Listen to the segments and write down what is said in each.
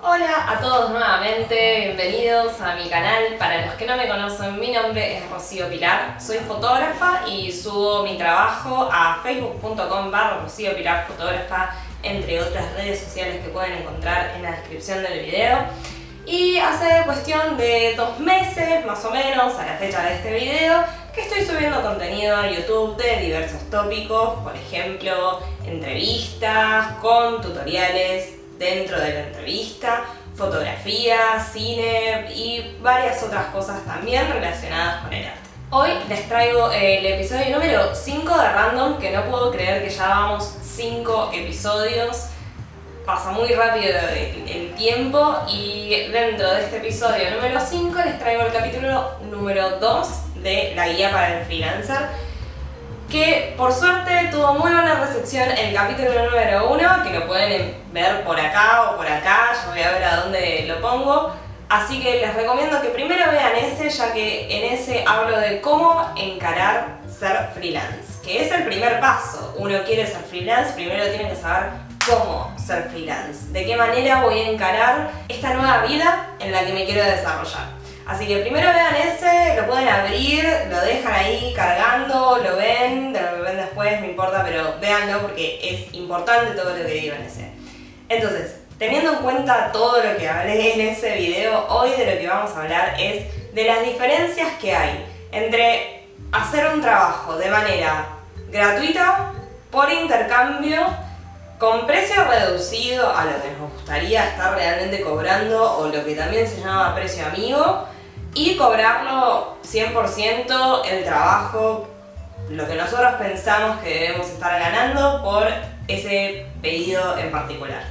Hola a todos nuevamente, bienvenidos a mi canal. Para los que no me conocen, mi nombre es Rocío Pilar, soy fotógrafa y subo mi trabajo a facebook.com/Rocío Pilar Fotógrafa, entre otras redes sociales que pueden encontrar en la descripción del video. Y hace cuestión de 2 meses, más o menos, a la fecha de este video, que estoy subiendo contenido a YouTube de diversos tópicos, por ejemplo, entrevistas con tutoriales dentro de la entrevista, fotografía, cine y varias otras cosas también relacionadas con el arte. Hoy les traigo el episodio número 5 de Random, que no puedo creer que ya vamos 5 episodios. Pasa muy rápido el tiempo y dentro de este episodio número 5 les traigo el capítulo número 2 de la guía para el freelancer, que por suerte tuvo muy buena recepción el capítulo número 1, que lo pueden ver por acá o por acá, yo voy a ver a dónde lo pongo. Así que les recomiendo que primero vean ese, ya que en ese hablo de cómo encarar ser freelance, que es el primer paso. Uno quiere ser freelance, primero tiene que saber cómo ser freelance, de qué manera voy a encarar esta nueva vida en la que me quiero desarrollar. Así que primero vean ese, lo pueden abrir, lo dejan ahí cargando, lo ven después, no importa, pero véanlo porque es importante todo lo que digo en ese. Entonces, teniendo en cuenta todo lo que hablé en ese video, hoy de lo que vamos a hablar es de las diferencias que hay entre hacer un trabajo de manera gratuita, por intercambio, con precio reducido a lo que nos gustaría estar realmente cobrando, o lo que también se llama precio amigo, y cobrarlo 100% el trabajo, lo que nosotros pensamos que debemos estar ganando por ese pedido en particular.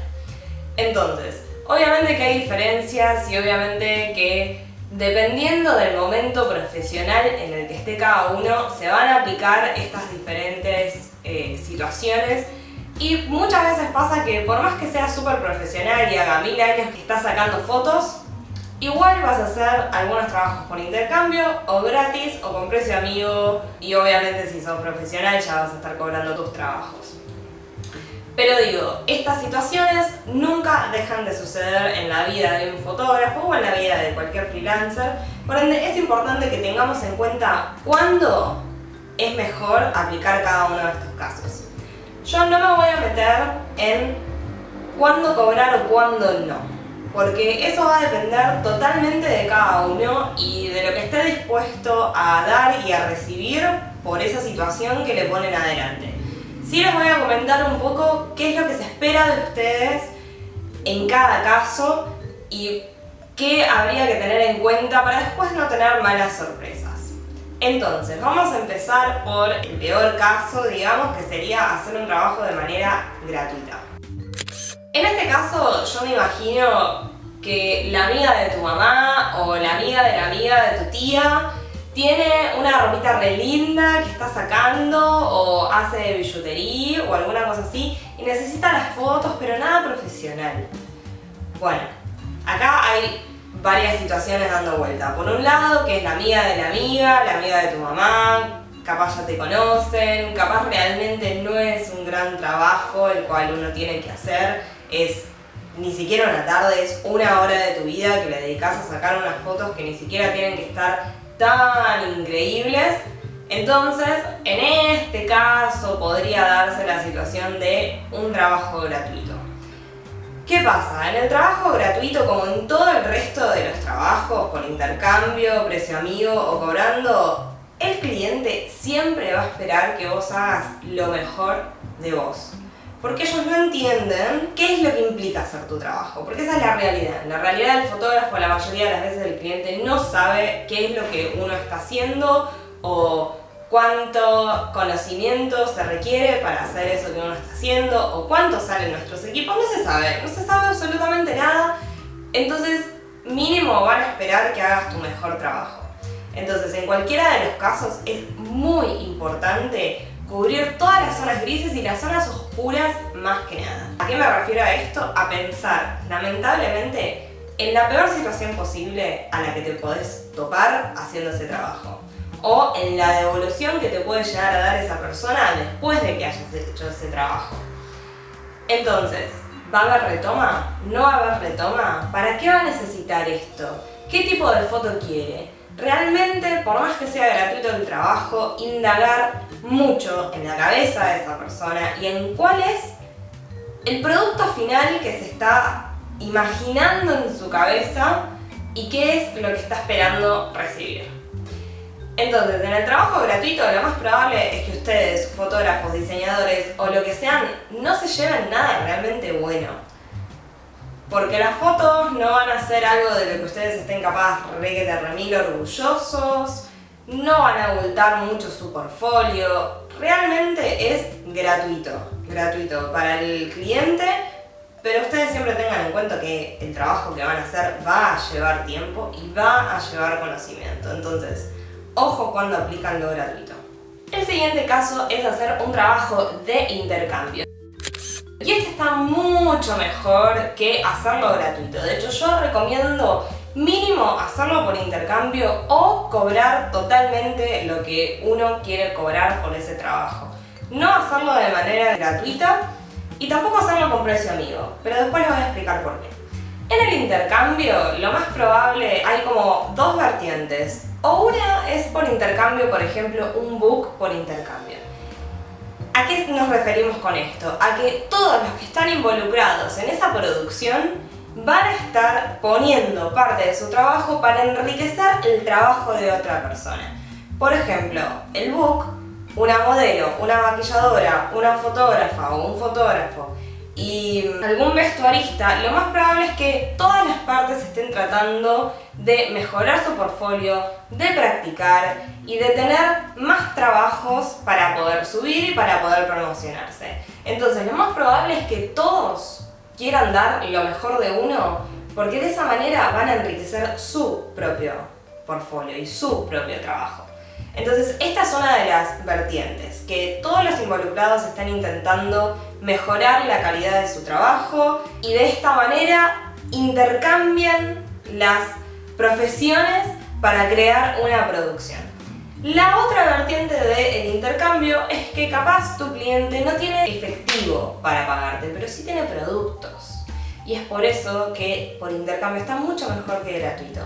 Entonces, obviamente que hay diferencias y obviamente que dependiendo del momento profesional en el que esté cada uno, se van a aplicar estas diferentes situaciones. Y muchas veces pasa que por más que seas súper profesional y haga 1000 años que estás sacando fotos, igual vas a hacer algunos trabajos por intercambio, o gratis, o con precio amigo, y obviamente si sos profesional ya vas a estar cobrando tus trabajos. Pero digo, estas situaciones nunca dejan de suceder en la vida de un fotógrafo o en la vida de cualquier freelancer, por ende es importante que tengamos en cuenta cuándo es mejor aplicar cada uno de estos casos. Yo no me voy a meter en cuándo cobrar o cuándo no, porque eso va a depender totalmente de cada uno y de lo que esté dispuesto a dar y a recibir por esa situación que le ponen adelante. Sí les voy a comentar un poco qué es lo que se espera de ustedes en cada caso y qué habría que tener en cuenta para después no tener malas sorpresas. Entonces, vamos a empezar por el peor caso, digamos, que sería hacer un trabajo de manera gratuita. En este caso, yo me imagino que la amiga de tu mamá o la amiga de tu tía tiene una ropita re linda que está sacando o hace billutería o alguna cosa así y necesita las fotos, pero nada profesional. Bueno, acá hay varias situaciones dando vuelta. Por un lado, que es la amiga de tu mamá, capaz ya te conocen, capaz realmente no es un gran trabajo el cual uno tiene que hacer, es ni siquiera una tarde, es 1 hora de tu vida que le dedicas a sacar unas fotos que ni siquiera tienen que estar tan increíbles. Entonces, en este caso podría darse la situación de un trabajo gratuito. ¿Qué pasa? En el trabajo gratuito, como en todo el resto de los trabajos, por intercambio, precio amigo o cobrando, el cliente siempre va a esperar que vos hagas lo mejor de vos. Porque ellos no entienden qué es lo que implica hacer tu trabajo, porque esa es la realidad. La realidad del fotógrafo, la mayoría de las veces el cliente no sabe qué es lo que uno está haciendo o cuánto conocimiento se requiere para hacer eso que uno está haciendo o cuánto salen nuestros equipos, no se sabe absolutamente nada. Entonces mínimo van a esperar que hagas tu mejor trabajo. Entonces en cualquiera de los casos es muy importante cubrir todas las zonas grises y las zonas oscuras más que nada. ¿A qué me refiero a esto? A pensar, lamentablemente, en la peor situación posible a la que te podés topar haciendo ese trabajo. O en la devolución que te puede llegar a dar esa persona después de que hayas hecho ese trabajo. Entonces, ¿Va a haber retoma? ¿No va a haber retoma? ¿Para qué va a necesitar esto? ¿Qué tipo de foto quiere? Realmente, por más que sea gratuito el trabajo, indagar mucho en la cabeza de esa persona y en cuál es el producto final que se está imaginando en su cabeza y qué es lo que está esperando recibir. Entonces, en el trabajo gratuito lo más probable es que ustedes, fotógrafos, diseñadores o lo que sean, no se lleven nada realmente bueno. Porque las fotos no van a ser algo de lo que ustedes estén capaz de remil orgullosos, no van a abultar mucho su portfolio, realmente es gratuito para el cliente, pero ustedes siempre tengan en cuenta que el trabajo que van a hacer va a llevar tiempo y va a llevar conocimiento. Entonces, ojo cuando aplican lo gratuito. El siguiente caso es hacer un trabajo de intercambio. Y este está mucho mejor que hacerlo gratuito. De hecho, yo recomiendo mínimo hacerlo por intercambio o cobrar totalmente lo que uno quiere cobrar por ese trabajo. No hacerlo de manera gratuita y tampoco hacerlo con precio amigo, pero después les voy a explicar por qué. En el intercambio, lo más probable, hay como dos vertientes. O una es por intercambio, por ejemplo, un book por intercambio. ¿A qué nos referimos con esto? A que todos los que están involucrados en esa producción van a estar poniendo parte de su trabajo para enriquecer el trabajo de otra persona. Por ejemplo, el book, una modelo, una maquilladora, una fotógrafa o un fotógrafo y algún vestuarista, lo más probable es que todas las partes estén tratando de mejorar su portfolio, de practicar y de tener más trabajos para poder subir y para poder promocionarse. Entonces, lo más probable es que todos quieran dar lo mejor de uno, porque de esa manera van a enriquecer su propio portfolio y su propio trabajo. Entonces, esta es una de las vertientes, que todos los involucrados están intentando mejorar la calidad de su trabajo y de esta manera intercambian las profesiones para crear una producción. La otra vertiente del intercambio es que capaz tu cliente no tiene efectivo para pagarte, pero sí tiene productos. Y es por eso que por intercambio está mucho mejor que gratuito.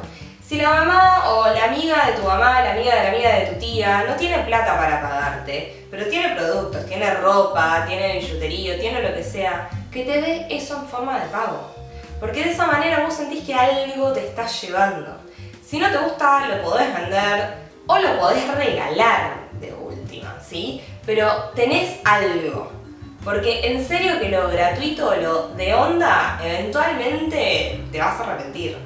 Si la mamá o la amiga de tu mamá, la amiga de tu tía, no tiene plata para pagarte, pero tiene productos, tiene ropa, tiene billutería, tiene lo que sea, que te dé eso en forma de pago. Porque de esa manera vos sentís que algo te estás llevando. Si no te gusta, lo podés vender o lo podés regalar de última, ¿sí? Pero tenés algo. Porque en serio que lo gratuito, lo de onda, eventualmente te vas a arrepentir.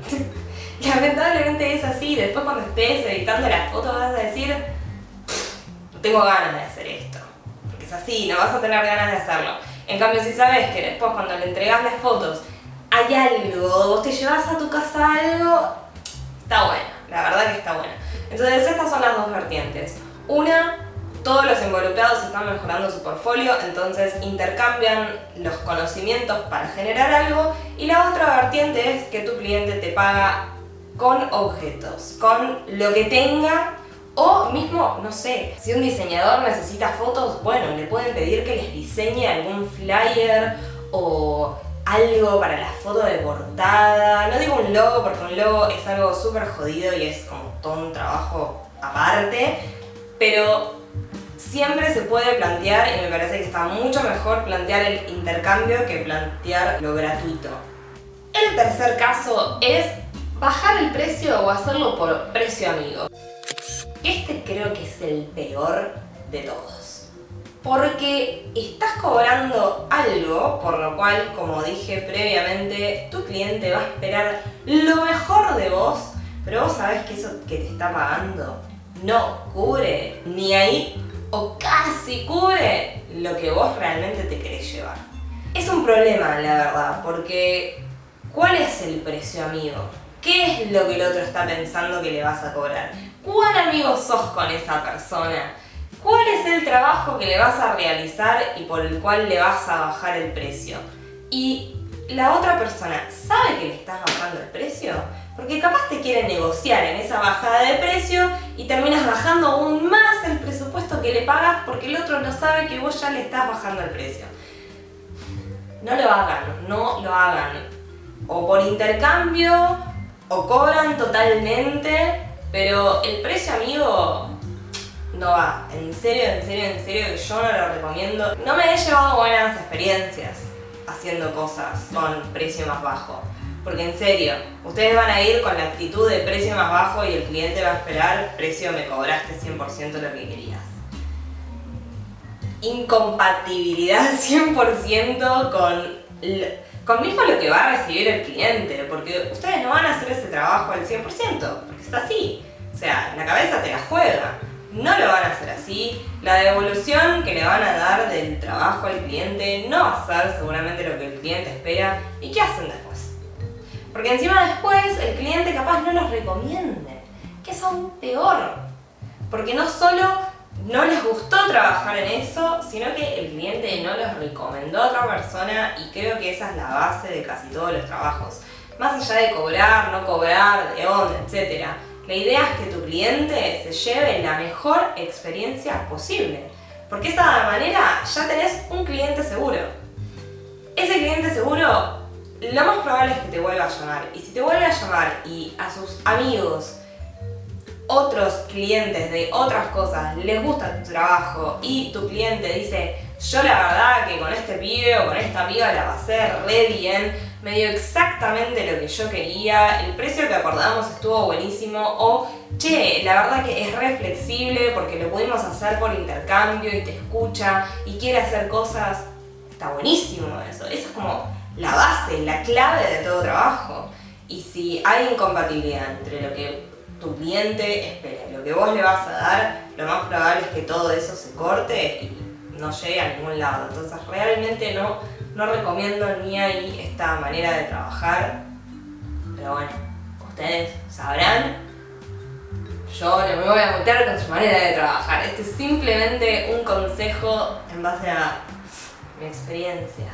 Lamentablemente es así, después cuando estés editando las fotos vas a decir no tengo ganas de hacer esto, porque es así, no vas a tener ganas de hacerlo. En cambio, si sabes que después cuando le entregas las fotos hay algo, vos te llevas a tu casa algo, está bueno, la verdad que está bueno. Entonces estas son las dos vertientes. Una, todos los involucrados están mejorando su portfolio, entonces intercambian los conocimientos para generar algo, y la otra vertiente es que tu cliente te paga con objetos, con lo que tenga, o mismo, no sé, si un diseñador necesita fotos, bueno, le pueden pedir que les diseñe algún flyer o algo para la foto de portada. No digo un logo porque un logo es algo súper jodido y es como todo un trabajo aparte, pero siempre se puede plantear, y me parece que está mucho mejor plantear el intercambio que plantear lo gratuito. El tercer caso es bajar el precio o hacerlo por precio amigo. Este creo que es el peor de todos. Porque estás cobrando algo por lo cual, como dije previamente, tu cliente va a esperar lo mejor de vos, pero vos sabés que eso que te está pagando no cubre ni ahí o casi cubre lo que vos realmente te querés llevar. Es un problema, la verdad, porque ¿cuál es el precio amigo? ¿Qué es lo que el otro está pensando que le vas a cobrar? ¿Cuán amigo sos con esa persona? ¿Cuál es el trabajo que le vas a realizar y por el cual le vas a bajar el precio? Y la otra persona sabe que le estás bajando el precio, porque capaz te quiere negociar en esa bajada de precio y terminas bajando aún más el presupuesto que le pagas porque el otro no sabe que vos ya le estás bajando el precio. no lo hagan, no lo hagan. O por intercambio, o cobran totalmente, pero el precio, amigo, no va. En serio que yo no lo recomiendo. No me he llevado buenas experiencias haciendo cosas con precio más bajo. Porque en serio, ustedes van a ir con la actitud de precio más bajo y el cliente va a esperar, precio me cobraste 100% lo que querías. Incompatibilidad 100% con mismo lo que va a recibir el cliente, porque ustedes no van a hacer ese trabajo al 100%, porque está así. O sea, la cabeza te la juega. No lo van a hacer así. La devolución que le van a dar del trabajo al cliente no va a ser seguramente lo que el cliente espera. ¿Y qué hacen después? Porque encima después el cliente capaz no los recomiende, que es aún peor. Porque no solo no les gustó trabajar en eso, sino que el cliente no los recomendó a otra persona, y creo que esa es la base de casi todos los trabajos. Más allá de cobrar, no cobrar, de dónde, etc. La idea es que tu cliente se lleve la mejor experiencia posible. Porque de esa manera ya tenés un cliente seguro. Ese cliente seguro, lo más probable es que te vuelva a llamar. Y si te vuelve a llamar y a sus amigos, otros clientes de otras cosas, les gusta tu trabajo y tu cliente dice, yo la verdad que con este pibe o con esta amiga la pasé re bien, me dio exactamente lo que yo quería, el precio que acordamos estuvo buenísimo, o che, la verdad que es re flexible porque lo pudimos hacer por intercambio y te escucha y quiere hacer cosas, está buenísimo eso. Eso es como la base, la clave de todo trabajo. Y si hay incompatibilidad entre lo que tu cliente espera y lo que vos le vas a dar, lo más probable es que todo eso se corte y no llegue a ningún lado. Entonces realmente no recomiendo ni ahí esta manera de trabajar, pero bueno, ustedes sabrán. Yo no me voy a meter con su manera de trabajar. Este es simplemente un consejo en base a mi experiencia.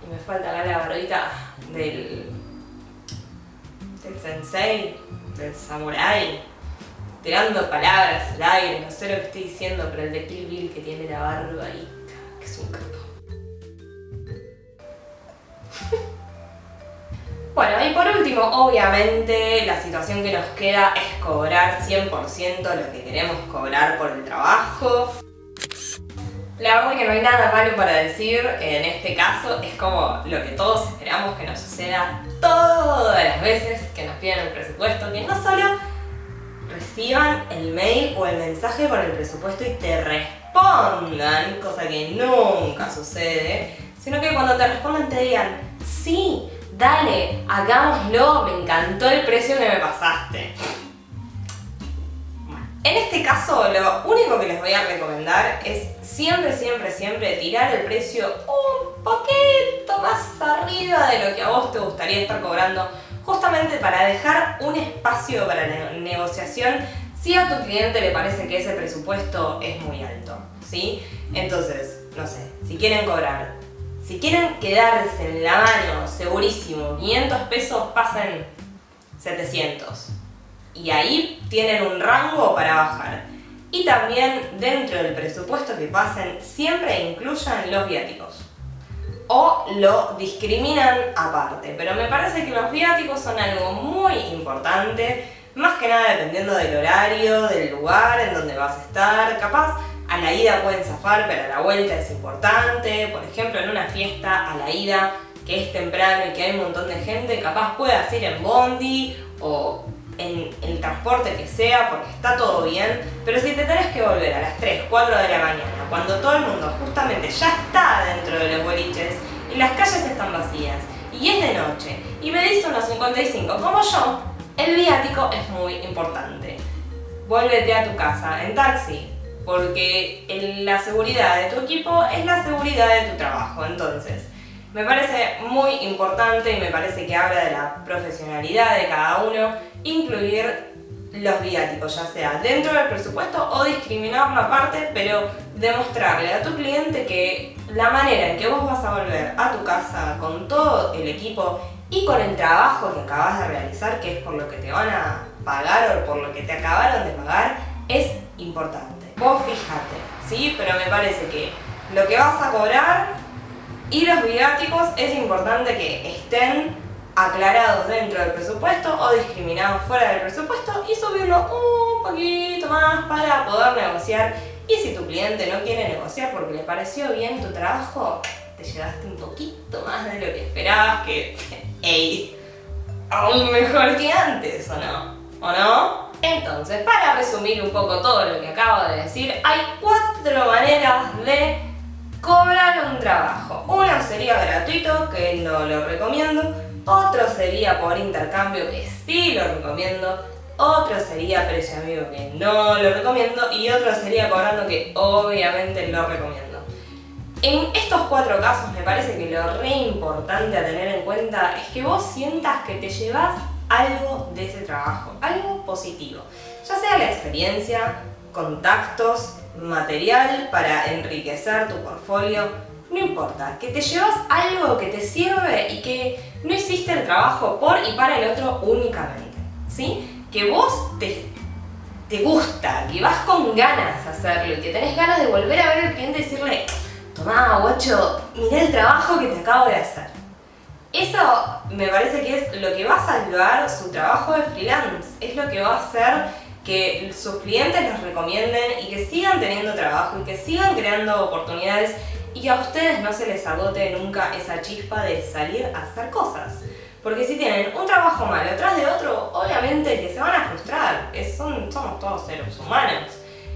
Y me falta acá la barbita del sensei, del samurái, tirando palabras al aire, no sé lo que estoy diciendo, pero el de Kill Bill que tiene la barba ahí, que es un capo. Bueno, y por último, obviamente, la situación que nos queda es cobrar 100% lo que queremos cobrar por el trabajo. La verdad que no hay nada malo para decir en este caso, es como lo que todos esperamos que nos suceda todas las veces que nos piden el presupuesto, que no solo reciban el mail o el mensaje con el presupuesto y te respondan, cosa que nunca sucede, sino que cuando te respondan te digan, sí, dale, hagámoslo, me encantó el precio que me pasaste. En este caso, lo único que les voy a recomendar es siempre tirar el precio un poquito más arriba de lo que a vos te gustaría estar cobrando, justamente para dejar un espacio para la negociación si a tu cliente le parece que ese presupuesto es muy alto, ¿sí? Entonces, no sé, si quieren cobrar, si quieren quedarse en la mano, segurísimo, 500 pesos, pasen 700. Y ahí tienen un rango para bajar. Y también dentro del presupuesto que pasen, siempre incluyan los viáticos. O lo discriminan aparte. Pero me parece que los viáticos son algo muy importante, más que nada dependiendo del horario, del lugar en donde vas a estar. Capaz a la ida pueden zafar, pero a la vuelta es importante. Por ejemplo, en una fiesta, a la ida, que es temprano y que hay un montón de gente, capaz puedas ir en bondi o en el transporte que sea, porque está todo bien, pero si te tenés que volver a las 3, 4 de la mañana, cuando todo el mundo justamente ya está dentro de los boliches y las calles están vacías, y es de noche, y medís unos 55 como yo, el viático es muy importante. Vuélvete a tu casa en taxi, porque la seguridad de tu equipo es la seguridad de tu trabajo. Entonces, me parece muy importante y me parece que habla de la profesionalidad de cada uno incluir los viáticos, ya sea dentro del presupuesto o discriminarlo aparte, pero demostrarle a tu cliente que la manera en que vos vas a volver a tu casa con todo el equipo y con el trabajo que acabas de realizar, que es por lo que te van a pagar o por lo que te acabaron de pagar, es importante. Vos fíjate, ¿sí? Pero me parece que lo que vas a cobrar Y los viáticos es importante que estén aclarados dentro del presupuesto o discriminados fuera del presupuesto y subirlo un poquito más para poder negociar. Y si tu cliente no quiere negociar porque le pareció bien tu trabajo, te llevaste un poquito más de lo que esperabas, que ¡ey! Aún mejor que antes, ¿o no? ¿O no? Entonces, para resumir un poco todo lo que acabo de decir, hay 4 maneras de cobrar un trabajo. Uno sería gratuito, que no lo recomiendo. Otro sería por intercambio, que sí lo recomiendo. Otro sería precio amigo, que no lo recomiendo. Y otro sería cobrando, que obviamente lo recomiendo. En estos 4 casos me parece que lo re importante a tener en cuenta es que vos sientas que te llevas algo de ese trabajo, algo positivo. Ya sea la experiencia, contactos, material para enriquecer tu portfolio, no importa, que te llevas algo que te sirve y que no hiciste el trabajo por y para el otro únicamente, ¿sí? Que vos te gusta, que vas con ganas a hacerlo y que tenés ganas de volver a ver al cliente y decirle: tomá, guacho, mirá el trabajo que te acabo de hacer. Eso me parece que es lo que va a salvar su trabajo de freelance, es lo que va a hacer que sus clientes los recomienden y que sigan teniendo trabajo y que sigan creando oportunidades y que a ustedes no se les agote nunca esa chispa de salir a hacer cosas. Porque si tienen un trabajo malo tras de otro, obviamente que se van a frustrar, somos todos seres humanos.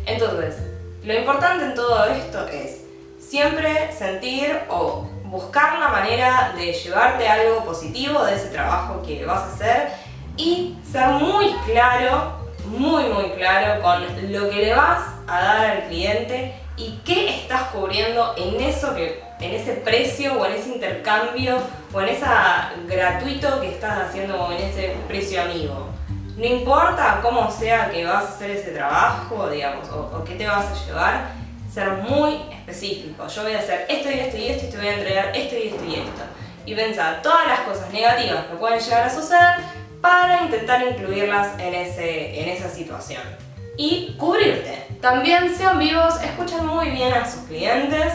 Entonces, lo importante en todo esto es siempre sentir o buscar la manera de llevarte algo positivo de ese trabajo que vas a hacer y ser muy claro con lo que le vas a dar al cliente y qué estás cubriendo en ese precio o en ese intercambio o en esa gratuito que estás haciendo o en ese precio amigo. No importa cómo sea que vas a hacer ese trabajo, digamos, o qué te vas a llevar, ser muy específico. Yo voy a hacer esto y esto y esto y te voy a entregar esto y esto y esto. Y pensar todas las cosas negativas que pueden llegar a suceder para intentar incluirlas en esa situación. Y cubrirte. También sean vivos, escuchen muy bien a sus clientes,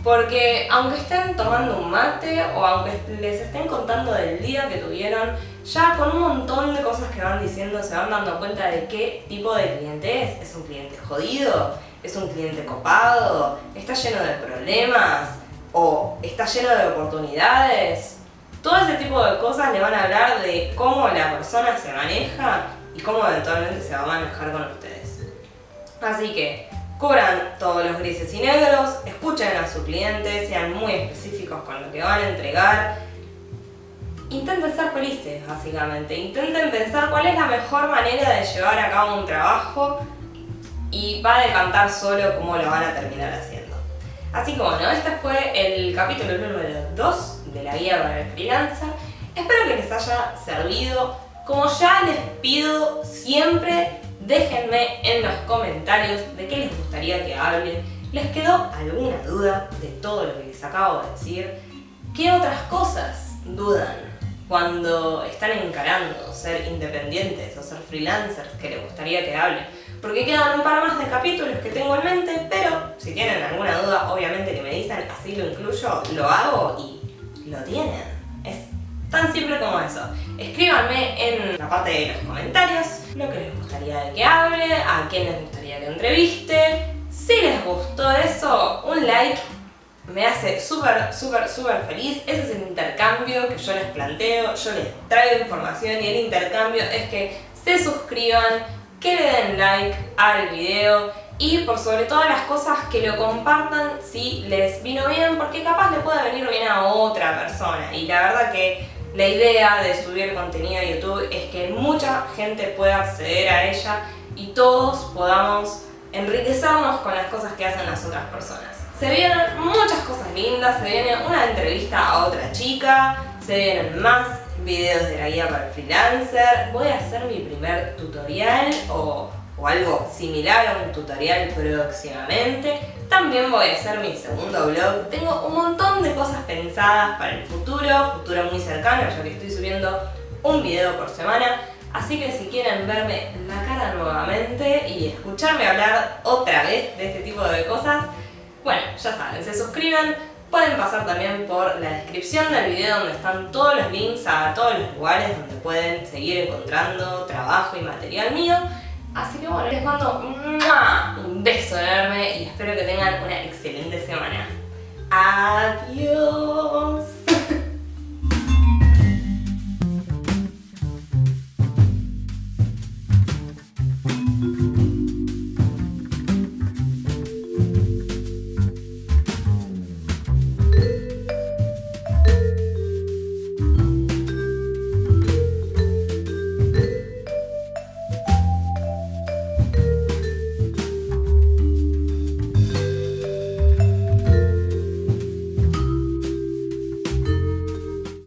porque aunque estén tomando un mate o aunque les estén contando del día que tuvieron, ya con un montón de cosas que van diciendo se van dando cuenta de qué tipo de cliente es. ¿Es un cliente jodido? ¿Es un cliente copado? ¿Está lleno de problemas? ¿O está lleno de oportunidades? Todo ese tipo de cosas le van a hablar de cómo la persona se maneja y cómo eventualmente se va a manejar con ustedes. Así que cubran todos los grises y negros, escuchen a su cliente, sean muy específicos con lo que van a entregar. Intenten ser felices, básicamente. Intenten pensar cuál es la mejor manera de llevar a cabo un trabajo y va a decantar solo cómo lo van a terminar haciendo. Así que bueno, este fue el capítulo número 2 de la guía para el freelancer. Espero que les haya servido. Como ya les pido siempre, déjenme en los comentarios de qué les gustaría que hable. ¿Les quedó alguna duda de todo lo que les acabo de decir? ¿Qué otras cosas dudan cuando están encarando ser independientes o ser freelancers que les gustaría que hable? Porque quedan un par más de capítulos que tengo en mente, pero si tienen alguna duda, obviamente que me dicen, así lo incluyo, lo hago y lo tienen. Es tan simple como eso. Escríbanme en la parte de los comentarios lo que les gustaría de que hable, a quién les gustaría que entreviste. Si les gustó eso, un like me hace súper feliz. Ese es el intercambio que yo les planteo. Yo les traigo información y el intercambio es que se suscriban, que le den like al video y por sobre todas las cosas que lo compartan si les vino bien, porque capaz le puede venir bien a otra persona. Y la verdad que la idea de subir contenido a YouTube es que mucha gente pueda acceder a ella y todos podamos enriquecernos con las cosas que hacen las otras personas. Se vienen muchas cosas lindas, se viene una entrevista a otra chica, se vienen más videos de la guía para el freelancer, voy a hacer mi primer tutorial o algo similar a un tutorial próximamente. También voy a hacer mi segundo vlog. Tengo un montón de cosas pensadas para el futuro muy cercano, ya que estoy subiendo un video por semana. Así que si quieren verme la cara nuevamente y escucharme hablar otra vez de este tipo de cosas, bueno, ya saben, se suscriben, Pueden pasar también por la descripción del video donde están todos los links a todos los lugares donde pueden seguir encontrando trabajo y material mío. Así que bueno, les mando un beso enorme y espero que tengan una excelente semana.